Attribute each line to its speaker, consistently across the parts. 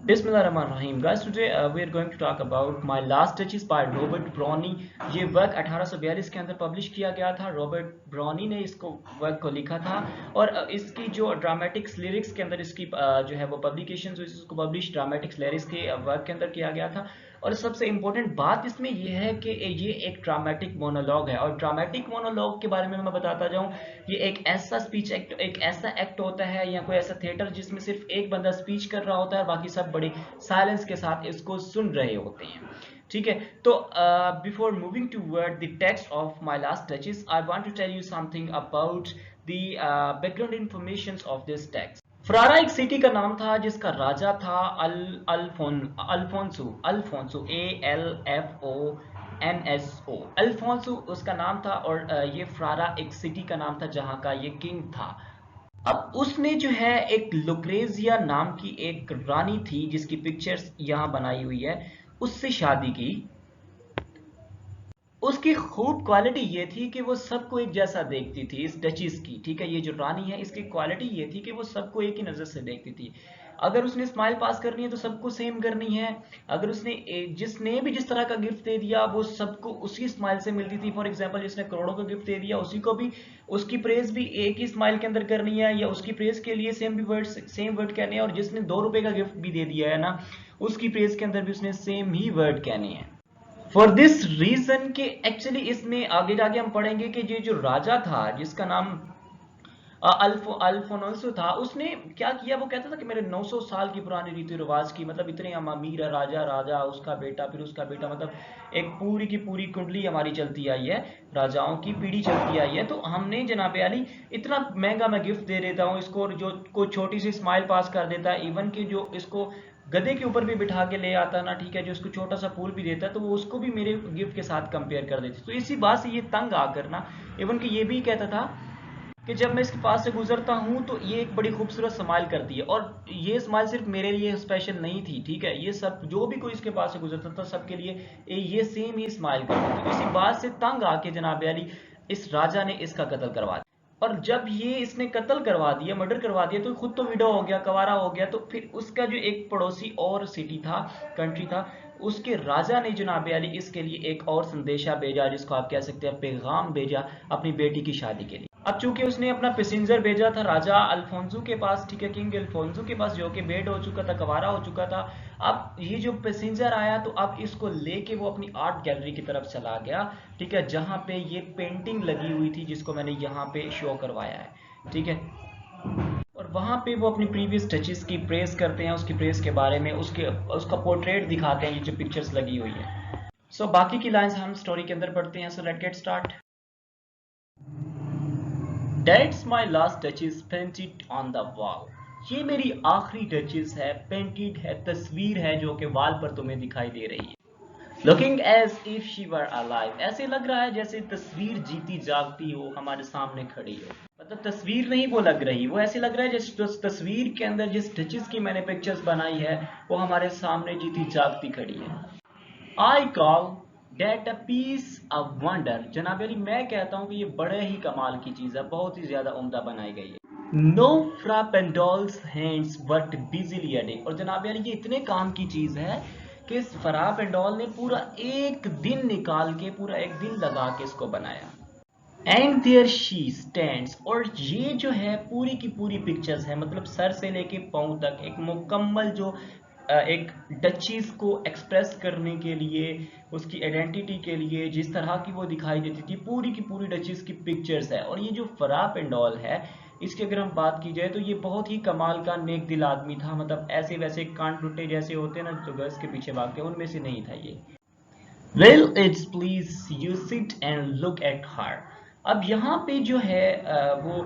Speaker 1: Bismillahirrahmanirrahim. Guys, today we are going to talk about My Last Touches by Robert Browning. ये work 1842 के अंदर publish किया गया था। रॉबर्ट ब्राउनी ने इसको वर्क को लिखा था और इसकी जो ड्रामेटिक्स लिरिक्स के अंदर इसकी जो है वो पब्लिकेशन हुई, इसको पब्लिश ड्रामेटिक्स लिरिक्स के वर्क के अंदर किया गया था। और सबसे इम्पोर्टेंट बात इसमें यह है कि ये एक ड्रामेटिक मोनोलॉग है और ड्रामेटिक मोनोलॉग के बारे में मैं बताता जाऊं, ये एक ऐसा स्पीच एक्ट, एक ऐसा एक्ट होता है या कोई ऐसा थिएटर जिसमें सिर्फ एक बंदा स्पीच कर रहा होता है, बाकी सब बड़े साइलेंस के साथ इसको सुन रहे होते हैं। ठीक है, तो before moving toward the text of my last touches, I want to tell you something about the background information of this text. Ferrara एक सिटी का नाम था जिसका राजा था अल्फोंसो। अल्फोंसो, ALFONSO, अल्फोंसो उसका नाम था। और ये फरारा एक सिटी का नाम था जहां का ये किंग था। अब उसने जो है एक लुक्रेजिया नाम की एक रानी थी जिसकी पिक्चर्स यहाँ बनाई हुई है, उससे शादी की। उसकी खूब क्वालिटी ये थी कि वो सबको एक जैसा देखती थी, इस डचीज की। ठीक है, ये जो रानी है इसकी क्वालिटी ये थी कि वो सबको एक ही नजर से देखती थी। अगर उसने स्माइल पास करनी है तो सबको सेम करनी है। अगर उसने जिसने भी जिस तरह का गिफ्ट दे दिया वो सबको उसी स्माइल से मिलती थी। फॉर एग्जांपल, जिसने करोड़ों का गिफ्ट दे दिया उसी को भी उसकी प्रेज भी एक ही स्माइल के अंदर करनी है, या उसकी प्रेज के लिए सेम वर्ड कहने हैं। और जिसने 2 रुपए का गिफ्ट भी दे दिया है ना, उसकी प्रेज के अंदर भी उसने सेम ही वर्ड कहने हैं। फॉर दिस रीजन के एक्चुअली इसमें आगे जाके हम पढ़ेंगे कि ये जो राजा था जिसका नाम अल्फोंसो था, उसने क्या किया, वो कहता था कि मेरे 900 साल की पुरानी रीति रिवाज की, मतलब इतने हम अमीर है, राजा राजा उसका बेटा फिर उसका बेटा, मतलब एक पूरी की पूरी कुंडली हमारी चलती आई है, राजाओं की पीढ़ी चलती आई है। तो हमने जनाब अली इतना महंगा मैं गिफ्ट दे देता हूँ इसको, जो कोई छोटी सी स्माइल पास कर देता है, इवन कि जो इसको गधे के ऊपर भी बिठा के ले आता ना, ठीक है, जो इसको छोटा सा फूल भी देता है, तो वो उसको भी मेरे गिफ्ट के साथ कंपेयर कर देती। तो इसी बात से ये तंग आकर ना, इवन कि ये भी कहता था कि जब मैं इसके पास से गुजरता हूं तो ये एक बड़ी खूबसूरत स्माइल करती है। और ये स्माइल सिर्फ मेरे लिए स्पेशल नहीं थी, ठीक है, ये सब जो भी कोई इसके पास से गुजरता था सबके लिए ये सेम ही स्माइल करती थी। इसी बात से तंग आके जनाब अली इस राजा ने इसका कत्ल करवा दिया। और जब ये इसने कत्ल करवा दिया, मर्डर करवा दिया, तो खुद तो विडो हो गया, कवारा हो गया। तो फिर उसका जो एक पड़ोसी और सिटी था, कंट्री था, उसके राजा ने जनाब अली इसके लिए एक और संदेशा भेजा, जिसको आप कह सकते हैं पैगाम भेजा, अपनी बेटी की शादी के लिए। अब चूंकि उसने अपना पैसेंजर भेजा था राजा अल्फोंसो के पास, ठीक है, किंग अल्फोंसो के पास, जो कि बेड हो चुका था, कवारा हो चुका था। अब ये जो पैसेंजर आया तो अब इसको लेके वो अपनी आर्ट गैलरी की तरफ चला गया, ठीक है, जहां पे ये पेंटिंग लगी हुई थी जिसको मैंने यहाँ पे शो करवाया है, ठीक है। और वहां पे वो अपनी प्रीवियस टचेस की प्रेस करते हैं, उसकी प्रेस के बारे में, उसका पोर्ट्रेट दिखाते हैं, ये जो पिक्चर्स लगी हुई है। सो बाकी की लाइंस हम स्टोरी के अंदर पढ़ते हैं। So let get start. That's my last touches painted on the wall. ये मेरी आखिरी टचेस है, पेंटेड है, तस्वीर है जो कि वाल पर तुम्हें दिखाई दे रही है। Looking as if she were alive. ऐसे लग रहा है जैसे तस्वीर जीती जागती हो, हमारे सामने खड़ी हो। मतलब तस्वीर नहीं वो लग रही, वो ऐसे लग रहा है जैसे तस्वीर के अंदर जिस टचेस की मैंने पिक्चर्स बनाई है वो हमारे सामने जीती जागती खड़ी है। I call that a piece of wonder. जनाब अली मैं कहता हूँ कि ये बड़े ही कमाल की चीज़ है, बहुत ही ज़्यादा उम्दा बनाई गई है। No फ्रापेंडोल्स hands worked busily a day. और जनाब अली ये इतने काम की चीज़ है कि इस फ्रापेंडोल ने पूरा एक दिन निकाल के, पूरा एक दिन लगा के इसको बनाया। And there she stands. और ये जो है पूरी की पूरी पिक्चर्स है, मतलब सर से लेके पाँव तक एक मुकम्मल जो एक डचीज को एक्सप्रेस करने के लिए, उसकी आइडेंटिटी के लिए जिस तरह की वो दिखाई देती थी, पूरी की पूरी डचीज की पिक्चर्स है। और ये जो फराह पेंडोल है, इसकी अगर हम बात की जाए तो ये बहुत ही कमाल का नेक दिल आदमी था। मतलब ऐसे वैसे कान टूटे जैसे होते हैं ना जो गर्ल्स के पीछे भागते हैं, उनमें से नहीं था ये। Well, it's please you sit and look at her. अब यहाँ पे जो है वो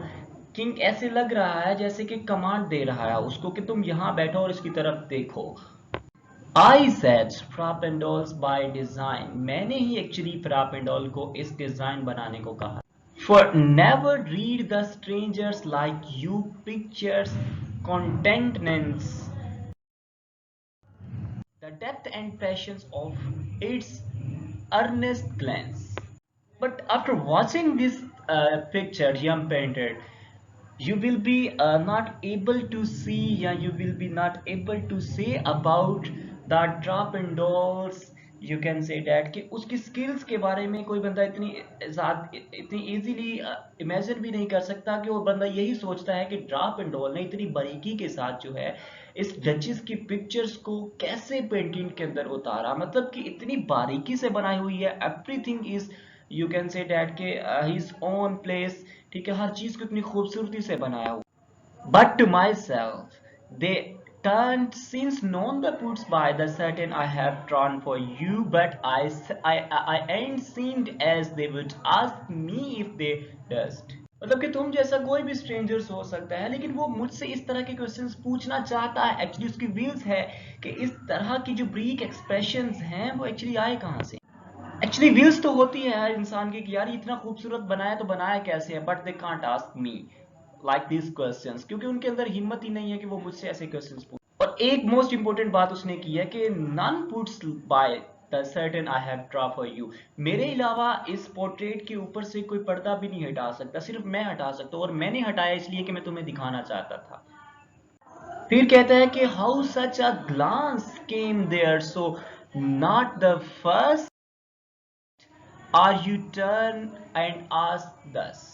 Speaker 1: किंग ऐसे लग रहा है जैसे कि कमांड दे रहा है उसको कि तुम यहाँ बैठो और इसकी तरफ देखो। I said फ्रापेंडोल्स by design. मैंने ही एक्चुअली फ्रापेंडोल को इस डिजाइन बनाने को कहा। For never read the strangers like you pictures contentness, the depth and passions of its earnest glance. But after watching this picture, Yum painted, you will be not able to see या you will be not able to say about the drop and dolls. You can say that कि उसकी skills के बारे में कोई बंदा इतनी easily imagine भी नहीं कर सकता कि वो बंदा यही सोचता है कि ड्रॉप एंड डॉल ने इतनी बारीकी के साथ जो है इस डचेस की पिक्चर्स को कैसे पेंटिंग के अंदर उतारा, मतलब कि इतनी बारीकी से बनाई हुई है, everything is you can say that के हिज ओन प्लेस, ठीक है, हर चीज को इतनी खूबसूरती से बनाया हुआ। But to myself they turned since known the puts by the certain I have drawn for you, but I ain't seen as they would ask me if they dust. मतलब कि तुम जैसा कोई भी स्ट्रेंजर्स हो सकता है, लेकिन वो मुझसे इस तरह के क्वेश्चंस पूछना चाहता है। एक्चुअली उसकी व्हील्स है कि इस तरह की जो ब्रीक एक्सप्रेशंस हैं वो एक्चुअली आए कहाँ से। एक्चुअली व्हील्स तो होती है हर इंसान की कि यार इतना खूबसूरत बनाया तो बनाया कैसे है, but they can't ask me like this questions, क्योंकि उनके अंदर हिम्मत ही नहीं है कि वो मुझसे ऐसे क्वेश्चंस पूछ। और एक मोस्ट इंपोर्टेंट बात उसने की है कि none puts by the certain I have draw for you, मेरे अलावा इस पोर्ट्रेट के ऊपर से कोई पर्दा भी नहीं हटा सकता, सिर्फ मैं हटा सकता हूँ, और मैंने हटाया इसलिए कि मैं तुम्हें दिखाना चाहता था। फिर कहता है कि how such a glance came there, so not the first are you turn and ask thus.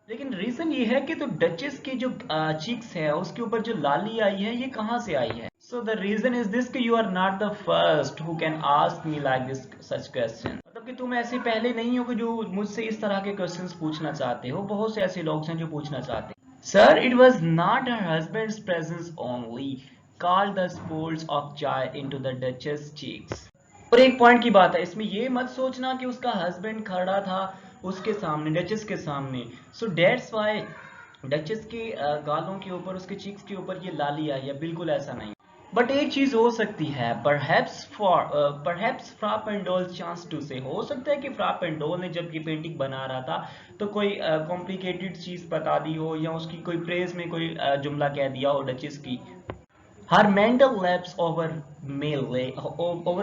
Speaker 1: लेकिन रीजन ये है कि तो डचेस की जो चीक्स है उसके ऊपर जो लाली आई है ये कहाँ से आई है। So the reason is this कि you are not the first who can ask me like this such question, मतलब कि तुम ऐसे पहले नहीं हो कि जो मुझसे इस तरह के क्वेश्चंस पूछना चाहते हो, बहुत से ऐसे लोग हैं जो पूछना चाहते हैं। Sir it was not her husband's presence only called the sports of Joy into the duchess cheeks. और एक पॉइंट की बात है इसमें, ये मत सोचना कि उसका हस्बैंड खड़ा था उसके सामने, डचेस के सामने, सो डेट्स वाई डचेस के गालों के ऊपर, उसके चीक्स के ऊपर ये लाली आई है, बिल्कुल ऐसा नहीं। बट एक चीज हो सकती है, परहैप्स फ्रॉप एंड डोल चांस टू से, हो सकता है कि फ्रॉप एंड डोल ने जब ये पेंटिंग बना रहा था तो कोई कॉम्प्लिकेटेड चीज बता दी हो, या उसकी कोई प्रेज में कोई जुमला कह दिया हो डचेस की। Her mental lapse over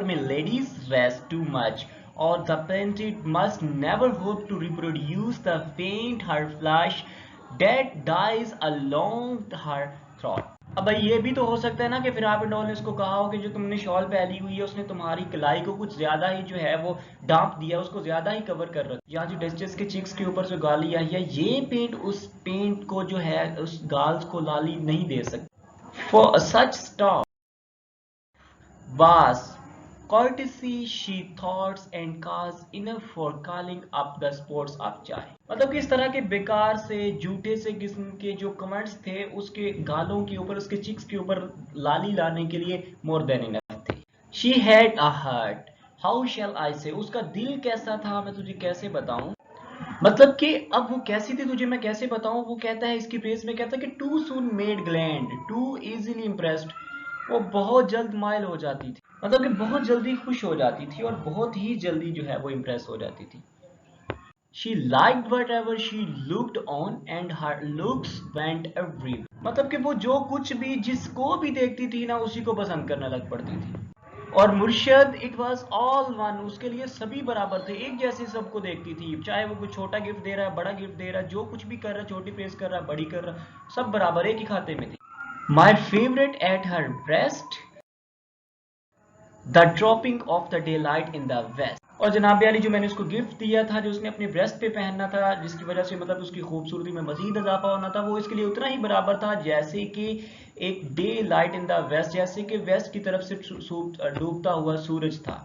Speaker 1: my lady's rest too much, or the painted must never hope to reproduce the faint her flush that dies along her throat. अब भाई ये भी तो हो सकता है ना कि फिर आप डॉल ने उसको कहा हो कि जो तुमने शॉल पहनी हुई है उसने तुम्हारी कलाई को कुछ ज्यादा ही जो है वो डांप दिया, उसको ज्यादा ही कवर कर रखा। यहाँ जो डचेस के चिक्स के ऊपर जो गाली आई है, ये पेंट उस पेंट को जो है उस गाल्स को लाली नहीं दे सकती। For such stuff was courtesy she thought and cause enough for calling up the sports of joy। मतलब कि इस तरह के बेकार से झूठे से किस्म के जो कमेंट्स थे उसके गालों के ऊपर, उसके चिक्स के ऊपर लाली लाने के लिए मोर देन इनफ थे। She had a heart, how shall I say, उसका दिल कैसा था मैं तुझे कैसे बताऊं, मतलब कि अब वो कैसी थी तुझे मैं कैसे बताऊं। वो कहता है इसकी प्रेस में, कहता है कि too soon made glad too easily impressed, वो बहुत जल्द माइल हो जाती थी, मतलब कि बहुत जल्दी खुश हो जाती थी और बहुत ही जल्दी जो है वो इम्प्रेस हो जाती थी। She liked whatever she looked on and her looks went everywhere, मतलब कि वो जो कुछ भी जिसको भी देखती थी ना उसी को पसंद करने लग पड़ती थी। और मुर्शद इट वॉज ऑल वन, उसके लिए सभी बराबर थे, एक जैसे सबको देखती थी, चाहे वो कुछ छोटा गिफ्ट दे रहा है बड़ा गिफ्ट दे रहा है, जो कुछ भी कर रहा है, छोटी प्रेस कर रहा है बड़ी कर रहा है, सब बराबर एक ही खाते में थे। My favourite at her breast the dropping of the daylight in the west. और जनाब यारी जो मैंने उसको गिफ्ट दिया था, जो उसने अपने ब्रेस्ट पे पहनना था, जिसकी वजह से मतलब उसकी खूबसूरती में मजीद इजाफा होना था, वो इसके लिए उतना ही बराबर था जैसे कि एक daylight in the west, जैसे कि वेस्ट की तरफ से डूबता हुआ सूरज था।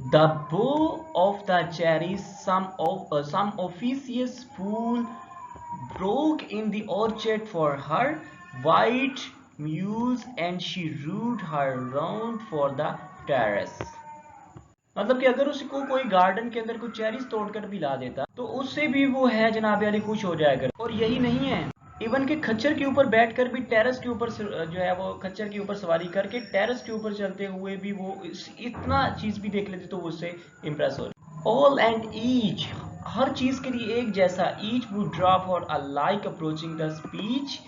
Speaker 1: The bow of the cherry, some officious fool broke in the orchard for her white muse, and she rode her round for the terrace। मतलब कि अगर उसको कोई गार्डन के अंदर कुछ चेरीज तोड़कर भी ला देता तो उससे भी वो है जनाब अली खुश हो जाएगा। और यही नहीं है, इवन के खच्चर के ऊपर बैठकर भी टेरेस के ऊपर जो है वो खच्चर के ऊपर सवारी करके टेरेस के ऊपर चलते हुए भी वो इतना चीज भी देख लेते तो वो उससे इम्प्रेस हो। ऑल एंड ईच, हर चीज के लिए एक जैसा, each would drop for a like approaching the speech,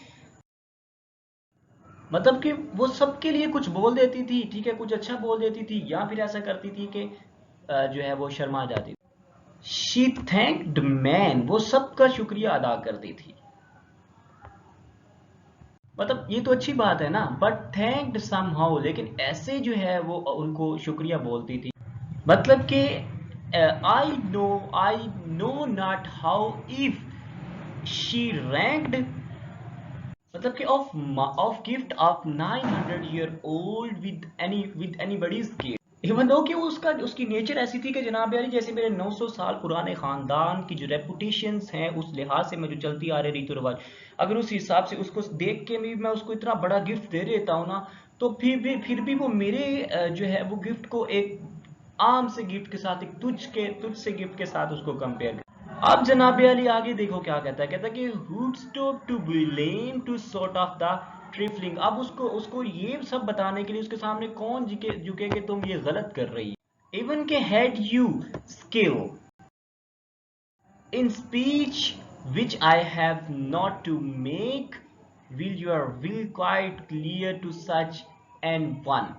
Speaker 1: मतलब कि वो सबके लिए कुछ बोल देती थी, ठीक है, कुछ अच्छा बोल देती थी, या फिर ऐसा करती थी कि जो है वो शर्मा जाती थी। शी थैंक्ड मैन, वो सबका शुक्रिया अदा करती थी। मतलब ये तो अच्छी बात है ना, बट थैंक्ड समहाउ, लेकिन ऐसे जो है वो उनको शुक्रिया बोलती थी। मतलब कि I know not how if she ranked, मतलब कि of gift of 900 old with anybody's gift, even though कि उसका उसकी नेचर ऐसी थी कि जनाब यारी जैसे मेरे 900 साल पुराने खानदान की जो रेपुटेशंस हैं उस लिहाज से मैं जो चलती आ रही रीति रिवाज, अगर उस हिसाब से उसको देख के भी मैं उसको इतना बड़ा गिफ्ट दे देता हूँ ना, तो फिर भी वो मेरे जो है वो गिफ्ट को एक आम से गिफ्ट के साथ, एक तुझ से गिफ्ट के साथ उसको कंपेयर। अब जनाब अली आगे देखो क्या कहता है, कहता है कि who'd stop to be lame to sort of the trifling। अब उसको उसको ये सब बताने के लिए उसके सामने कौन झुके कि तुम ये गलत कर रही है। इवन के had you skill in speech which I have not to make will your will quite clear to such an one।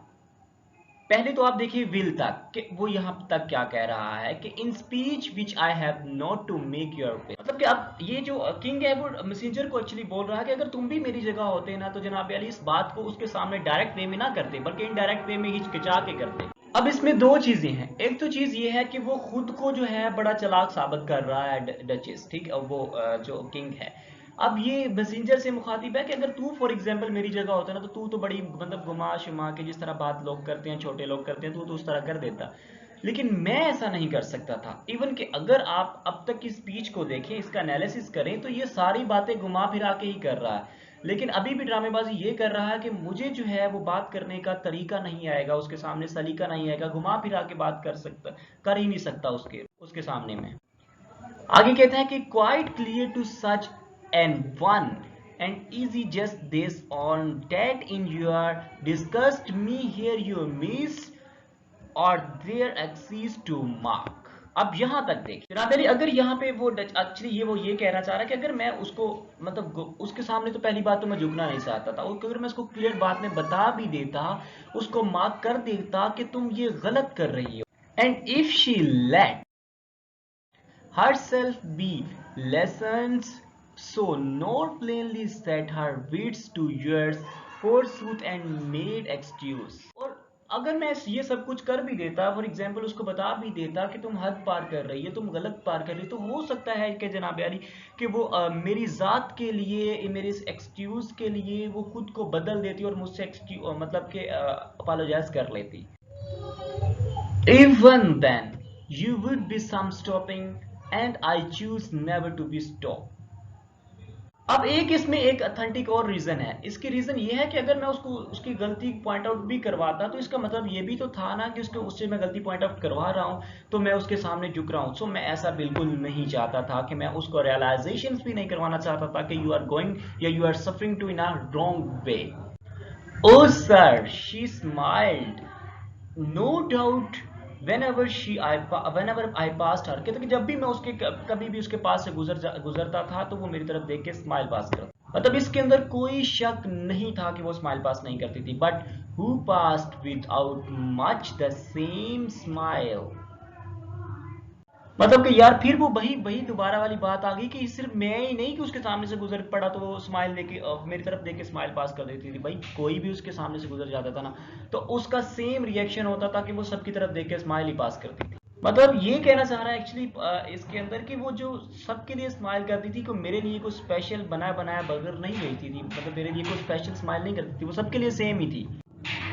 Speaker 1: पहले तो आप देखिए विल तक कि वो यहाँ तक क्या कह रहा है कि in speech which I have not to make your will, मतलब कि अब ये जो किंग है वो मैसेंजर को एक्चुअली बोल रहा है कि अगर तुम भी मेरी जगह होते ना तो जनाब अली इस बात को उसके सामने डायरेक्ट वे में ना करते बल्कि इनडायरेक्ट वे में हिचकिचा के करते। अब इसमें दो चीजें हैं, एक तो चीज ये है कि वो खुद को जो है बड़ा चालाक साबित कर रहा है डचेस, ठीक है, वो जो किंग है। अब ये मैसेंजर से मुखातिब है कि अगर तू फॉर एग्जांपल मेरी जगह होता ना तो तू तो बड़ी मतलब घुमा शुमा के जिस तरह बात लोग करते हैं, छोटे लोग करते हैं, तू तो उस तरह कर देता, लेकिन मैं ऐसा नहीं कर सकता था। इवन कि अगर आप अब तक की स्पीच को देखें, इसका एनालिसिस करें, तो ये सारी बातें घुमा फिरा के ही कर रहा है, लेकिन अभी भी ड्रामेबाजी ये कर रहा है कि मुझे जो है वो बात करने का तरीका नहीं आएगा, उसके सामने सलीका नहीं आएगा, घुमा फिरा के बात कर ही नहीं सकता उसके उसके सामने में। आगे कहता है कि quite clear to such and one and easy just this on that in your disgusts me here you miss or there exceed to mark. अब यहां तक देखिए जनाब अली, अगर यहाँ पे वो एक्चुअली ये कहना चाह रहा है कि अगर मैं उसको मतलब उसके सामने तो पहली बात तो मैं झुकना नहीं चाहता था, अगर मैं उसको क्लियर बात में बता भी देता, उसको मार्क कर देता कि तुम ये गलत कर रही हो, and if she late herself be lessons, so not plainly set her wits to yours forsooth and made excuse। और अगर मैं ये सब कुछ कर भी देता, फॉर एग्जाम्पल उसको बता भी देता कि तुम हद पार कर रही है, तुम गलत पार कर रही है, तो हो सकता है कि जनाब यारी कि वो मेरी ज़ात के लिए, मेरे इस एक्सक्यूज़ के लिए वो खुद को बदल देती और मुझसे मतलब कि अपोलोजाइज कर लेती। Even then, you would be some stopping, and I choose never to be stopped। अब एक इसमें एक अथेंटिक और रीजन है, इसकी रीजन ये है कि अगर मैं उसको उसकी गलती पॉइंट आउट भी करवाता तो इसका मतलब ये भी तो था ना कि उससे मैं गलती पॉइंट आउट करवा रहा हूँ तो मैं उसके सामने झुक रहा हूँ। सो मैं ऐसा बिल्कुल नहीं चाहता था कि मैं उसको रियलाइजेशन भी नहीं करवाना चाहता था कि यू आर गोइंग या you are suffering to in a wrong way. Oh sir, she smiled no doubt whenever I passed her, कहते कि जब भी मैं उसके कभी भी उसके पास से गुजरता था तो वो मेरी तरफ देख के स्माइल पास करता, मतलब इसके अंदर कोई शक नहीं था कि वो स्माइल पास नहीं करती थी। But who passed without much the same smile, मतलब कि यार फिर वो वही वही दोबारा वाली बात आ गई कि सिर्फ मैं ही नहीं कि उसके सामने से गुजर पड़ा तो वो स्माइल देके मेरी तरफ देके स्माइल पास कर देती थी। भाई कोई भी उसके सामने से गुजर जाता था ना तो उसका सेम रिएक्शन होता था कि वो सबकी तरफ देख के स्माइल ही पास करती थी। मतलब ये कहना चाह रहा है एक्चुअली इसके अंदर कि वो जो सबके लिए स्माइल करती थी, को मेरे लिए कोई स्पेशल बनाया बनाया बर्गर नहीं भेजती थी, मतलब मेरे लिए कोई स्पेशल स्माइल नहीं करती थी, वो सबके लिए सेम ही थी।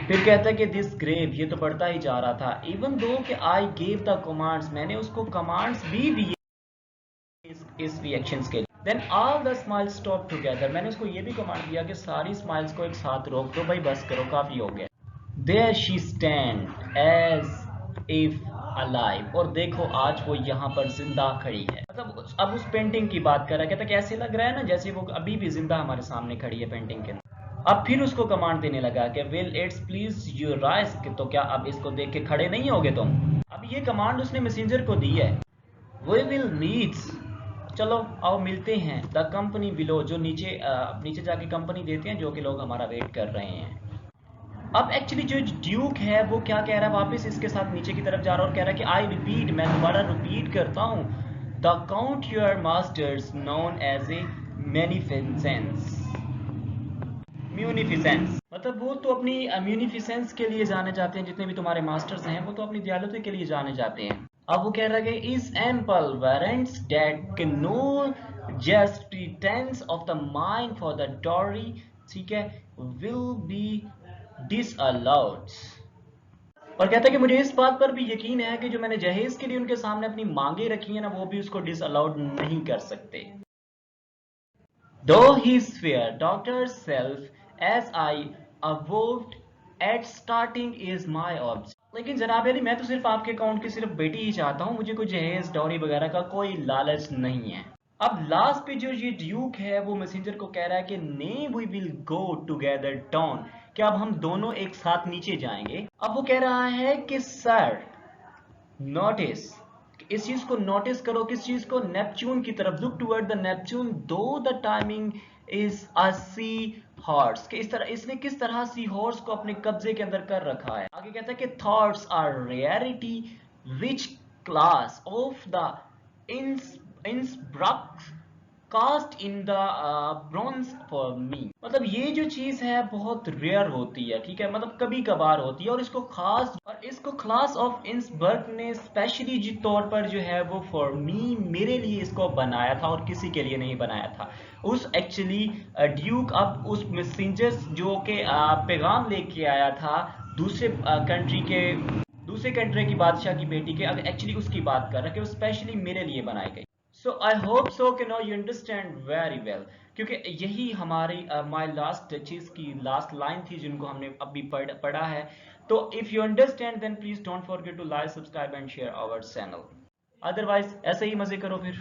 Speaker 1: फिर कहता है कि दिस ग्रेव, ये तो बढ़ता ही जा रहा था, इवन दो कि आई गेव द कमांड्स, मैंने उसको कमांड्स भी दिए इस रिएक्शंस के लिए। Then all the smiles stop together, मैंने उसको ये भी कमांड दिया कि सारी स्माइल्स को एक साथ रोक दो, भाई बस करो, काफी हो गया। There she stand as if alive, और देखो आज वो यहाँ पर जिंदा खड़ी है, मतलब अब उस पेंटिंग की बात कर रहा है, कहता कैसे लग रहा है ना जैसे वो अभी भी जिंदा हमारे सामने खड़ी है पेंटिंग के अंदर। अब फिर उसको कमांड देने लगा कि will it's please your rise, तो क्या अब इसको देख के खड़े नहीं होगे तुम। अब ये कमांड उसने मैसेंजर को दी है। वी विल मीट, चलो आओ मिलते हैं, द कंपनी बिलो, जो नीचे जाके कंपनी देते हैं जो कि लोग हमारा वेट कर रहे हैं। अब एक्चुअली जो ड्यूक है वो क्या कह रहा है, वापस इसके साथ नीचे की तरफ जा रहा है और कह रहा है कि आई रिपीट, मैं दोबारा रिपीट करता हूँ, the count your master's known as a magnificence. Munificence, मतलब वो तो अपनी म्यूनिफिसेंस के लिए जाने जाते हैं, जितने भी तुम्हारे मास्टर्स हैं वो तो अपनी दयालुता के लिए जाने जाते हैं। अब वो कह रहा है कि is ample warrants that can no just pretence of the mind for the dowry, ठीक है, विल बी डिसअलाउड। और कहता है कि मुझे इस बात पर भी यकीन है कि जो मैंने जहेज के लिए उनके सामने अपनी मांगे रखी है ना, वो भी उसको डिसअलाउड नहीं कर सकते। Though his fear doctor's self as I avowed at starting is my object। लेकिन जनाब अली, मैं तो सिर्फ आपके अकाउंट की सिर्फ बेटी ही चाहता हूँ, मुझे कोई जहेज डॉरी वगैरह का कोई लालच नहीं है। अब लास्ट पे जो ये ड्यूक है वो मैसेंजर को कह रहा है कि nay we will go together down, कि अब हम दोनों एक साथ नीचे जाएंगे। अब वो कह रहा है कि सर नोटिस, इस चीज को नोटिस करो, किस चीज को, नेपच्यून की तरफ, look toward the Neptune though the taming is a sea horse, कि इस तरह इसने किस तरह सी हॉर्स को अपने कब्जे के अंदर कर रखा है। आगे कहता है कि thoughts are reality which class of the Innsbruck cast in the bronze for me, मतलब ये जो चीज है बहुत रेयर होती है, ठीक है, मतलब कभी कभार होती है, और इसको क्लास ऑफ इंसबर्ग ने स्पेशली जी तौर पर जो है वो फॉर मी, मेरे लिए इसको बनाया था और किसी के लिए नहीं बनाया था। उस एक्चुअली ड्यूक अब उस मैसेंजर जो के पैगाम लेके आया था दूसरे कंट्री के, दूसरे कंट्री की बादशाह की बेटी के, अब एक्चुअली उसकी बात कर रहा है कि वो स्पेशली मेरे लिए बनाई गई। सो आई होप सो कि no you understand very well, क्योंकि यही हमारी माय लास्ट टचेस की लास्ट लाइन थी जिनको हमने अभी पढ़ा है। तो if you understand then please don't forget to like, subscribe and share our channel. Otherwise ऐसे ही मजे करो फिर।